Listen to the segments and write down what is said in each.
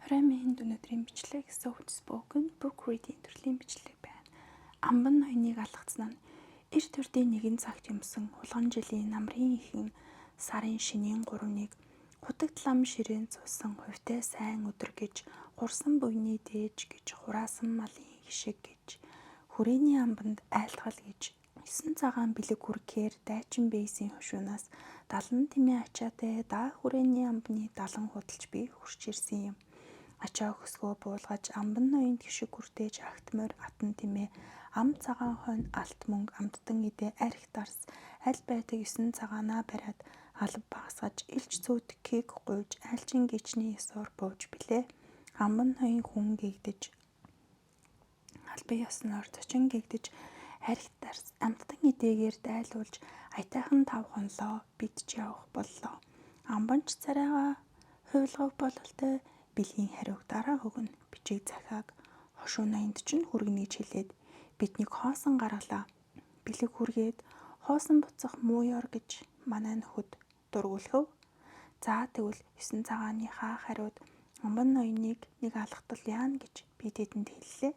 Фреймийн өнөөдрийн бичлэг Soft Spoken Book Reading төрлийн бичлэг байна. Амбан ноёныг алгацсан нь эр төрдийн нэгэн цагт юмсан хулган жилийн намрын ихэн сарын шинийн 3-ыг хутагт лам ширээн цусан хувьтай сайн өдөр гэж хурсан буйны дээж гэж хураасан малын хишиг гэж хүрээний амбанд айлтгал гэж 9 цагаан бэлэг хүрхээр дайчин бейсийн хошуунаас 70 тэмээ ачаатай даа хүрээний амбны 70 худалж би хурч ирсэн юм. Ачаа хөсгөө буулгаж амбан ноёнд хишиг хүртээж агтмор атан тэмээ ам цагаан хойно алт мөнгө амттан идэ арх дарс аль байдаг 9 цагаанаа бариад алба багасгаж илч цүүдгийг гуйж айлчин гичний ёсоор бууж билээ. Амбан ноён хүн гэгдэж албан ёсноор зочин гэгдэж арх дарс амттан идэгээр дайлуулж аятайхан тав хонлоо бид ч явах боллоо. Амбанч царайгаа хуйлгав бололтой билийн хариуг дараа өгнө бичиг захиаг хошуу ноёнд чинь хүргэнэ гэж хэлээд биднийг хоосон гаргалаа. Бэлэг хүргээд хоосон буцах мууёр гэж манай нөхөд дургуулхав. За тэгвэл 9 цагааныхаа хариуд амбан ноёныг нэг алгатал яана гэж би тэдэнд хэллээ.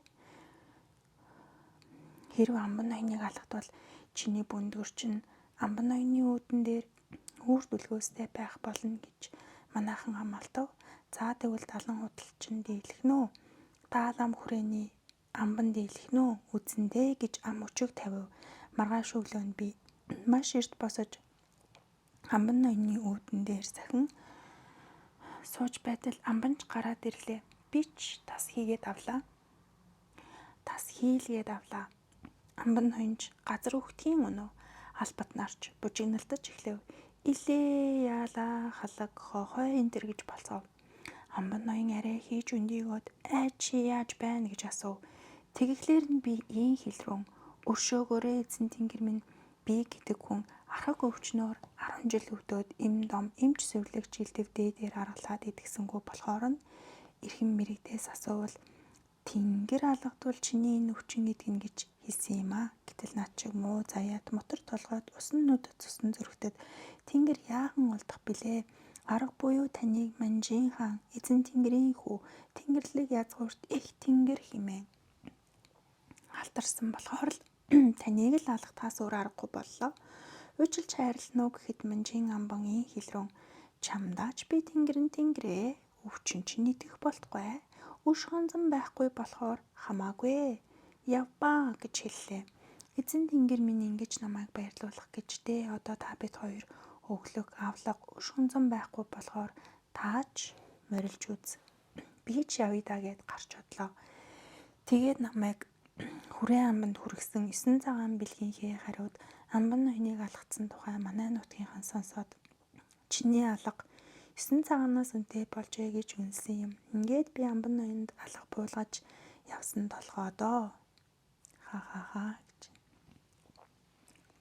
Хэрв амбан ноёныг алгатвал чиний бүндгөр чинь амбан ноёны үүдэн дээр үүр дүлгөөстэй байх болно гэж манайхан амлалтав. За тэгвэл 70 худалчин дийлэх нөө. Таалам хүрээний амбан дийлэх нөө үзэндээ гэж ам өчөг тавив. Маргааш өглөө би маш эрт босож амбан ноёны үүдэн дээр сахин сууж байтал амбанч гараад ирлээ. Би ч тас хийгээд авлаа. Тас хийлгээд авлаа. Амбан ноёнч газар өгтгийн өнөө албат нарч бужигналтаж эхлэв. Илээ яалаа халаг хохой энтер гэж болцов. Амбан ноён арай хийж өндийгөөд чи яаж байна гэж асуув. Тэгэхлээр нь би ийн хэлрүүн өршөөгөөрөө эзэн тэнгэр минь би гэдэг хүн архаг өвчнөөр 10 жил өвдөөд им дом эмч сүвлэгч илдэв дээдээр аргалаад идгсэнгүү болохоор нь эрхэм мэрэгдээс асуувал тэнгэр алгадвал чиний энэ өвчин идгэн гэж хэлсэн юм аа. Гэтэл над чиг муу заяат мотор толгойд усан нүдэд цусан зөрөгтөд тэнгэр яахан улдах билээ. Арга буюу таныг манжин хаан эзэн тэнгэрийн хүү тэнгэрлэг язгуурт их тэнгэр хэмээн алтарсан болохоор л таныг л алгатахаас өөр аргагүй боллоо. Уучлж хайрлана уу гэхэд манжин амбан ийн хэлрүүн чамдаач би тэнгэрэн тэнгэрээ өвчин чинь идэх болтугай. Үш хонзон байхгүй болохоор хамаагүй явбаа гэж хэллээ. Эзэн тэнгэр минь ингэж намайг баярлуулах гэж дээ. Одоо та бид хоёр өглөг авлага үш хонзон байхгүй болохоор таач морилж үз. Би ч явъя да гэд гарч одлоо. Тэгээд намайг хүрээ амбанд хүргэсэн 9 цагаан бэлгийнхээ хариуд амбан ноёныг алгацсан тухай манай нутгийнхан сонсоод чиний алга 9 цагаанаас үнэтэй болжээ гэж үнсэн юм. Ингээд би амбан ноёнд алга буулгаж явсан толгоо доо. Ха гэж.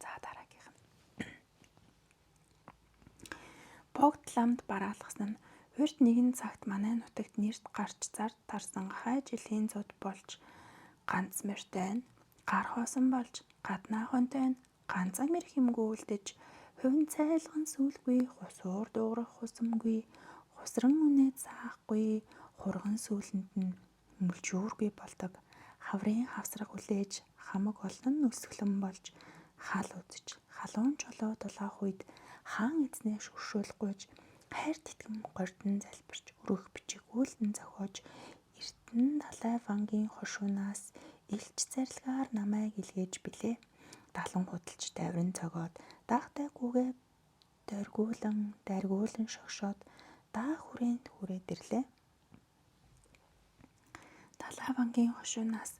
За дараагийнх нь. Богд ламд бараалгасан нь урд нэгэн цагт манай нутагт нэрт гарч зар тарсан хай жилийн зуд болж ганц мөртэй нь гар хоосон болж гаднаа хонтой нь ганцан мэр хэмгүүлдэж хувин цайлган сүлгүй хусуур дуугарах хусамгүй хусран үнэт саахгүй хурган сүлэнд нь мөлжүүргүй болдог хаврын хавсраг хүлээж хамаг олон өсгөлөн болж хал үзэж халуун чолоо дулаах үед хаан эзнээ шүршүүлгүйж хайр тэтгэм гордон залбирч өрөх бичиг үйлдэн зохиож эртэн далай вангийн хошуунаас илч зарилгаар намайг илгээж билээ. 70 худалж даврын цогоод дагтайгүйгээ дайргуулан шогшоод даа хүрээнд хүрээд ирлээ. Далай вангийн хошуунаас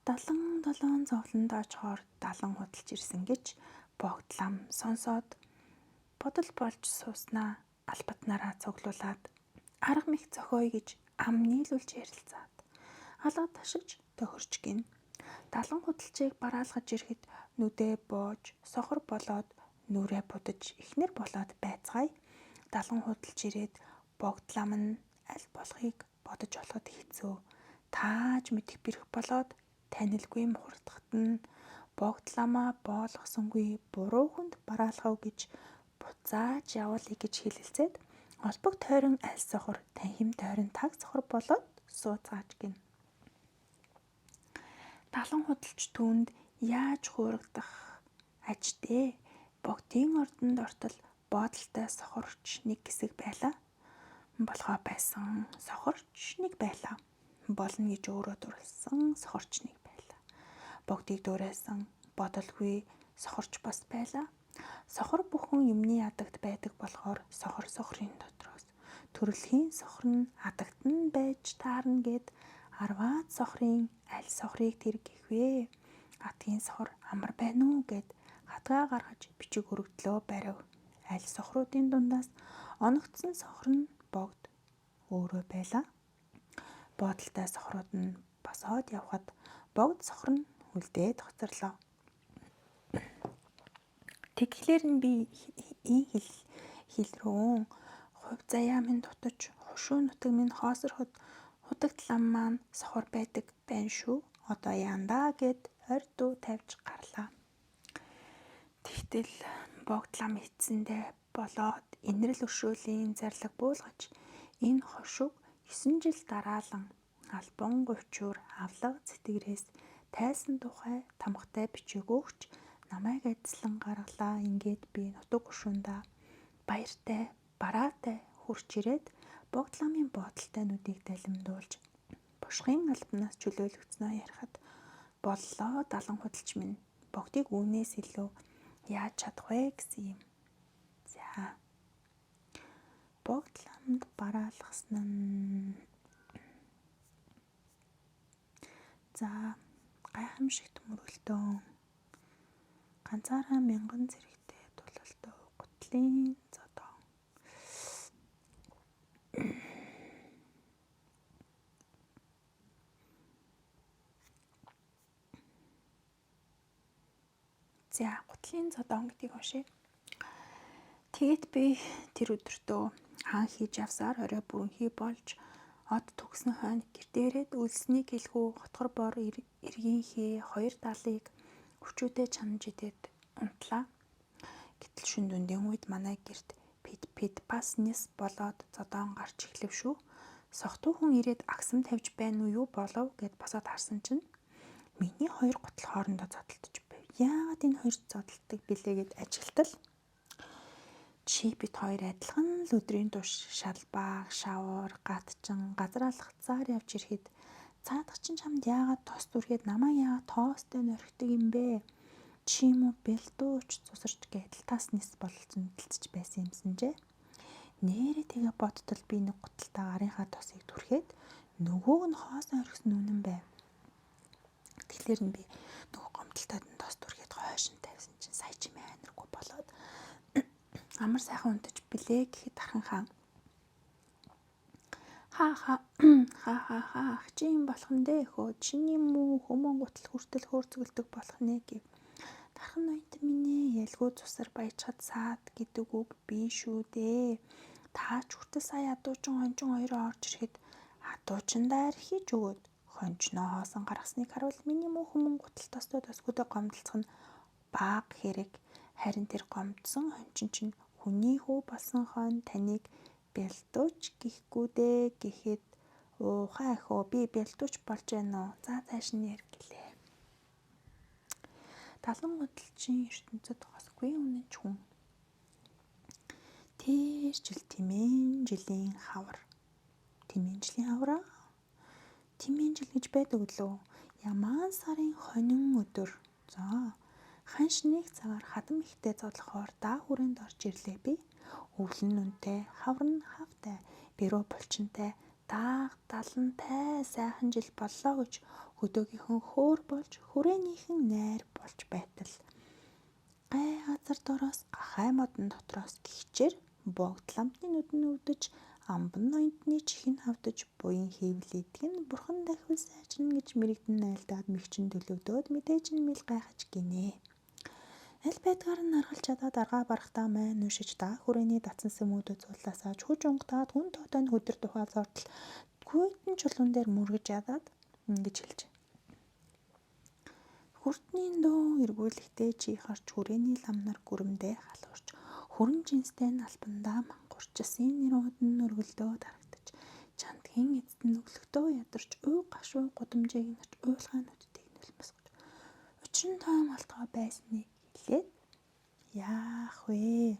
77 зовлонд очихоор 70 худалж ирсэн гэж богд лам сонсоод бодол болж сууснаа албатнараа цуглуулад арга мэх зохиоё гэж ам нийлүүлж ярилцаад алга ташиж тохирч гин 70 худалчийг бараалгаж ирэхэд нүдээ боож сохор болоод нүрээ будаж ихнэр болоод байцгаая. 70 худалж ирээд богд лам нь аль болохыг бодож олоход хэцүү. Тааж мэдэх бэрх болоод танилгүй мухардахад нь богд ламаа боолгосонгүй буруу хүнд бараалгав гэж буцааж явуулъя гэж хэлэлцээд Олбог тойрон аль сохор, танхим тойрон таг сохор болоод сууцгааж гин. Далан худалч түүнд яаж хуурагдах ажтэй. Богдын ордонд ортол боодолтой сохорч нэг хэсэг байлаа. Болохоо байсан сохорч нэг байлаа. Болно гэж өөрөө дурлсан сохорч нэг байлаа. Богдыг дуурайсан бодолгүй сохорч бас байлаа. Сохор бүхэн юмны адагт байдаг болохоор сохорын дотроос төрөлхийн сохор нь адагт нь байж таарна гэд 10-аад сохрын аль сохрыг тэр гэхвэ? Адгийн сохор амар байна уу гэд хадгаа гаргаж бичиг өргөдлөө барив. Аль сохруудын дундаас оногдсон сохор нь богд өөрөө байлаа. Боодолтой сохрууд нь босоод явхад богд сохор нь үлдээд хоцорлоо. Тэгэхээр нь би ийм хил рүү хувь заяа минь дутаж хушуу нутаг минь хоосор худагт лам маань сохор байдаг байна шүү. Одоо яандаа гэд орь дуу тавьж гарлаа. Тэгтэл богд лам эцсэндээ болоод инрэл өршөөлийн зарлаг буулгаж энэ хошиг 9 жил дараалан албан говьчуур авлага цэтгэрээс тайсан тухай тамгатай бичиг өгч намайг адислан гаргалаа. Ингээд би нутаг гушуундаа баяртай бараатай хурч ирээд богд ламын боодолтой нүдийг далимдуулж бошгын албанаас чөлөөлөгдснөө ярихад боллоо далан худалч минь богдыг үүнээс илүү яаж чадах вэ гэсэн юм. За богд ламд бараалгасан нь гайхамшиг төмөрөлтөө ганцаараа мянган зэрэгтэй тулалтай гутлын зодоо. За гутлын зодон гэдгийг уншъя. Тэгэд би тэр өдөртөө хаан хийж явсаар орой бүрэнхий болж од төгсөн хойно гэрдээрэд үлснийг хэлхүү хотгор бор эргийнхээ 2 далыг өчүүдэд чанаж идээд унтлаа. Гэтэл шөнө дүндийн үед манай гэрт пид бас нис болоод зодоон гарч эхлэв шүү. Сохтуу хүн ирээд агсам тавьж байна уу юу болов гэд босоод харсан чинь миний 2 гутал хоорондоо зодтолдож байв. Яагаад энэ 2 зодтолдог билээ гэд ажилтал. Чи бид 2 адилхан л өдрийн туш шалбааг, шавар, гатчин, газар алхацаар явж ирэхэд цаадах чинь чамд яагаад тос дүргээд намайг яагаад тоостой норхидог юм бэ? Чи юм уу бэлдууч цусарч гэдэл тас нис болцсон дэлцэж байсан юмсанжээ. Нээрээ тэгээ бодтол би нэг гуталтай гарынхаа тосыг түрхээд нөгөөг нь хоосон орхисон үнэн байв. Тэгэхээр нь би нөгөө гомдолтойд нь тос түрхээд хойшин тавьсан чинь сая чи майнаргүй болоод амар сайхан унтаж билээ гэхэд дархан хаан ха чи юм болох нь дээ хөө чиний мүү хүмүүн гутал хүртэл хөөрцгөлдөг болох нэ гэв. Дархан ноёнт минь ялгүй цусар баяжхад саад гэдэг үг би шүү дээ. Таач хүртэл сая адуучин хончин хоёроо орж ирэхэд адуучиндаа архиж өгөөд хончноо хоосон гаргасныг харуул миний мүү хүмүүн гутал тостод өсгөдөө гомдлцох нь баг хэрэг. Харин тэр гомдсон хончин чинь хүний хүү болсон хойно таныг бэлдууч гихгүй дээ гэхэд ухаа хөө би бэлдууч болж байна уу? За цааш нь яар гэлээ. Далан худалчийн ертөнцид хосгүй үнэнч хүн. Тэр жил тимэн жилийн хавар. Тимэн жилийн хавраа? Тимэн жил гэж байдаг лөө. Ямаан сарын хонин өдөр. За ханш нэг цагаар хадам ихтэй зодлохоор даа хүрээнд орж ирлээ би. Өвлөн нүнтэй, хавар нь хавтай, бэрөө булчинтай, дааг далантай сайхан жил боллоо гэж хөдөөгийнхэн хөөр болж хүрээнийхэн найр болж байтал. Гай газар дороос гахай модон дотроос гихчээр богд ламтны нүдэн өвдөж амбан ноёнтны чихэн хавдаж буян хийвлийдэг нь бурхан дахиул сайжрна гэж мэрэгдэн айлдаад мэгчин төлөвдөөд мэдээж нь мэл гайхаж гинэ. Аль байдгаар нь аргалж чадаад аргаа барахтаа майн уншиж даа хүрээний датсан сүмүүдүүд цуулаасаа чүж унгатаад хүн тоотойн хөдөр тухай зортол гүйдэн чулуун дээр мөргөж ядаад ингэж хэлж. Хүртний дөө эргүүлэхдээ чи харч хүрээний лам нар гүрэмдээ халуурч хүрэн жинстэй нь албандаа мангуу гурчсын нэрүүд нь өргөлдөөд харагдаж, чандгийн эцэд нь өглөختөө ядарч, уй гашуй гудамжийг нарч уйлгаа нүдтийг нөлмөсгөж, учир нь том алтгой байсныг хэлээд яах вэ?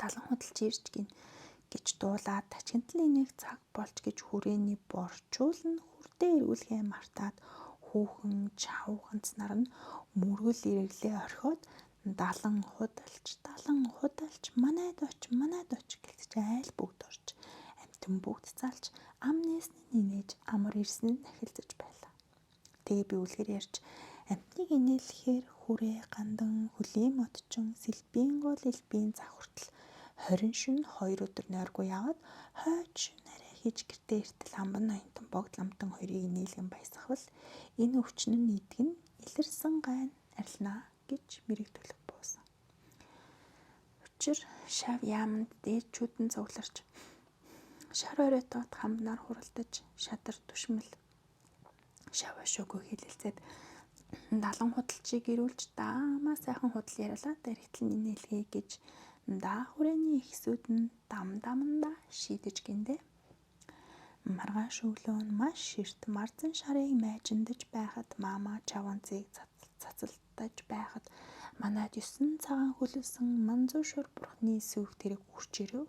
Далан худалч ирж гин гэж дуулаад тачигтал энийг цаг болж гэж хүрээний борчуулна хүрдээ эргүүлэхээ мартаад хүүхэн чавганц нар нь мөргөл ирэглээ орхиод далан худалч манайд оч гэлцэж айл бүгд орж амтэн бүгд залж ам нээснээ нинээж амар ирсэн нь ахилцаж байлаа. Тэгээ би үлгэр ярьж амтныг инээлэхээр хүрээ гандан хөлийн модчин сэлбийн гол элбийн цаг хүртэл 20 шөнө 2 өдөр нойргүй яваад хойч нарай хийж гэртээ иртэл амбан ноёнтон богд ламтан хоёрыг нийлгэн баясгавал энэ өвчин нь идэх нь илэрсэн гайн арилнаа гэж мэрэгдүүлэг буусан. Учир шав яамд дээдчүүд нь цугларч шар оройтоод хамнаар хуралдаж шадар түшмэл шав ошоогүй хэлэлцээд далан худалчийг ирүүлж даамаа сайхан худал яриалаад эргэтэл нинээлгээ гэж даа хүрээний ихсүүд нь дамдаманда шийдэж гиндэ. Маргааш өглөө нь маш эрт марзан шарыг майжиндаж байхад маама чавганцыг цацалтаж байхад манайд 9 цагаан хөлөсөн манзуу шур бурхны сүйх тэрэг үрч ирэв.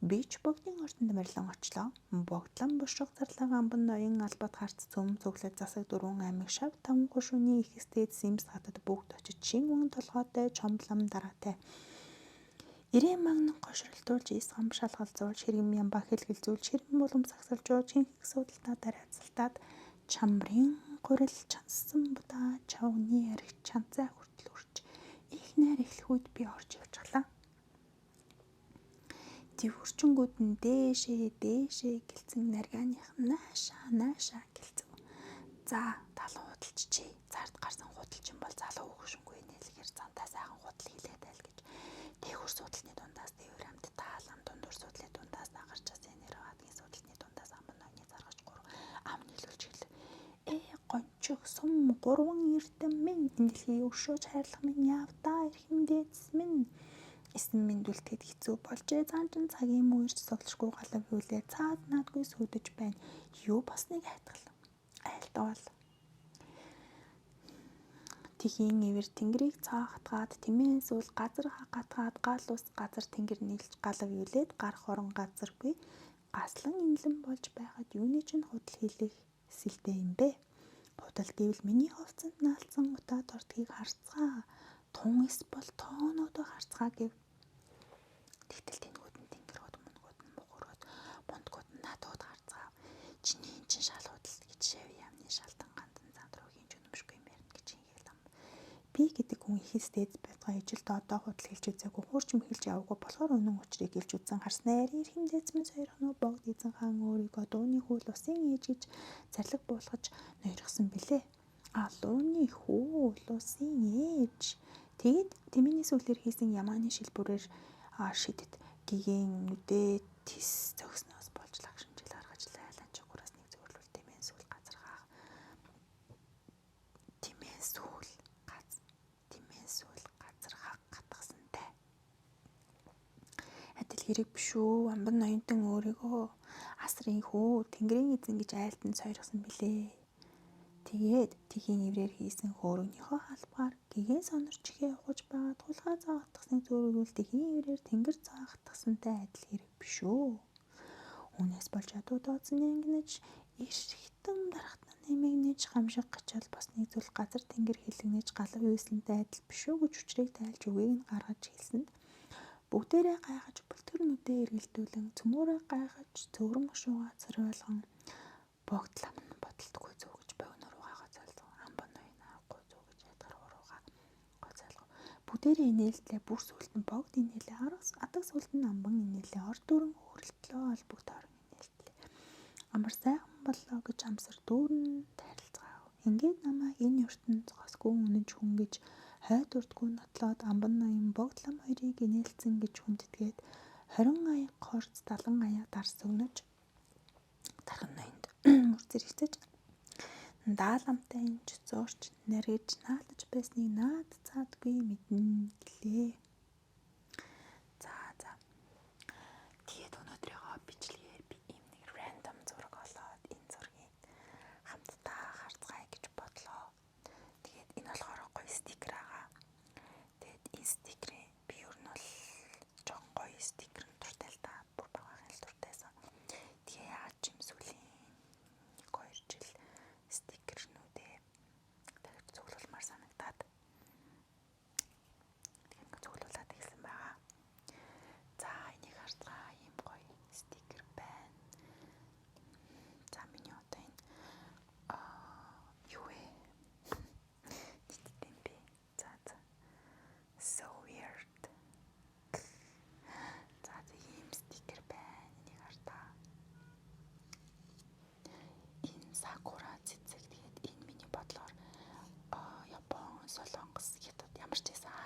Би ч богдын ортонд марлан очлоо. Богдлан бушиг зарлага амбан ноён албат харц цөм цуглаж засаг 4 аймаг шав 5 гушууны ихэстэйд симс хатад бүгд очиж шин ван толгойтой чомлом дараатай. Ирээн магнан гошролтуулж ийсгам шалгалзуулж хэргэм ямба хэлгэлзүүлж хэргэм булам сагсалжууж хинхэг судалтаа дараацалтаад чамрын гурил чансан будаа чавгны арх чанцаа хүртэл үрч их найр эхлэх үед би орж явчихлаа. Төвөрчөнгүүд нь дээшээ гэлцэн наргааных наашаа гэлцэв. За талан худалч чи зард гарсан худалчин бол залуу хөгшингүй нэлэхэр цантаа сайхан худал хийлээд айл гэж тэхүр судалны дундаас тэвэр амт таалам дундуур судлын дундаас нагарчаас энэр хадгийн судалны дундаас амбан ноёны заргаж 3 ам нийлүүлж хэлв. Гончих сум 3 эрдэм минь дэлхий өршөөж хайрлах минь явдаа эрхэмдээдс минь эсэн минь дүлтэд хэцүү болжээ цаанчин цагийн мөрч цоглошгүй галав хүүлээ цаад наадгүй сүдэж байна. Юу босныг айтгал. Айлтгал. Тхийн ивэр тэнгэрийг цаахтгаад тэмээн сүүл газар хагатгаад гал ус газар тэнгэр нийлж галав юулээд гар хорон газаргүй гаслан инлэн болж байхад юуны ч худал хийлэх эсэлтэй юм бэ? Худал гэвэл миний хувцанд наалцсан утаа дортгийг харцгаа. Тун эс бол тоонуудоо харцгаа гэв. Тэгтэл тэнгүүд нь тэнгэрүүд мөнгүүд нь мухурууд бондгууд нь надууд харцгаа. Чиний эн чин шал худал гэж шав яамны шалтан гандан зандруу хийнж өнөмшгүй юм ярина гэж ингээл ам. Би гэдэг хүн ихэстэйд байтгаа ижил доодоо худал хэлж үзээгүй хуурч мөхилж яваагүй болохоор өнөн учрыг хэлж үзэн харснаар эрхэмдээцмэн сойрхноо богд эзэн хаан өөрийгөө дууны хөл усын ээж гэж зарлаг буулгаж ноёрхсон билээ. Алууны хөл усын ээж. Тэгээд тэмээний сүлээр хийсэн ямааны шилбүрээр шидэт гигийн нүдээ тис зогсноос болж лагшинжил гаргаж лайлан чигураас нэг зөвөрлөл тэмээн сүүл газаргаах. Тэмээн сүүл газаргаах гатгасантай. Адил хэрэг биш үү? Амбан ноёнтон өөрийгөө асрын хүү тэнгэрийн эзэн гэж айлтан сойрхсон билээ. Тэгээд тхийн иврээр хийсэн хөөргөнийхөө халбаар гэгээ сонорч ихээ ухаж байгаад хулгай заагтгсныг зөөргөл тхийн иврээр тэнгэр заагтгсантай адил хэрэг биш үү? Үнээс болж ядуу дооцсон янгинаж эрхтэн дарахтан нэмэгнэж хамшиг гачаал босныг зүйл газар тэнгэр хилэгнэж галав юуснантай адил биш үү гэж учрыг тайлж үгийг нь гаргаж хэлсэнд бүгдээрээ гайхаж бүлтгэрнүүдээ эргэлдүүлэн цөмөөрөө гайхаж цөврөн гушуугаа цориулган богдлам нь бодолтгүй зүг гэж богино руугаа гоцойлгоо амбан ноён авахгүй зүг гэж ядгар уруугаа гоцойлгоо бүгдээрээ инээлдлээ бүр сүлт нь богд инээлээ адаг сүлт нь амбан инээлээ орд дүүрэн хөрөлтлөө ол бүгд орон инээлтлээ амар сайхан боллоо гэж амсар дүүрэн тайралцгаав. Ингээд намайг энэ ертөнд зогсгүй үнэнч хүн гэж хойд урдгүй нотлоод амбан ноён богдлам хоёрыг инээлцэн гэж хүндэтгээд 20 аяг хорц 70 аяг дарс өгнөж тархан ноёнд мөр зэрэгцэж дааламтай энэ зуурч наргиж наалж байсныг наад цаадгүй мэднэ гэлээ. За Солонгос, Хятад ямар ч байсан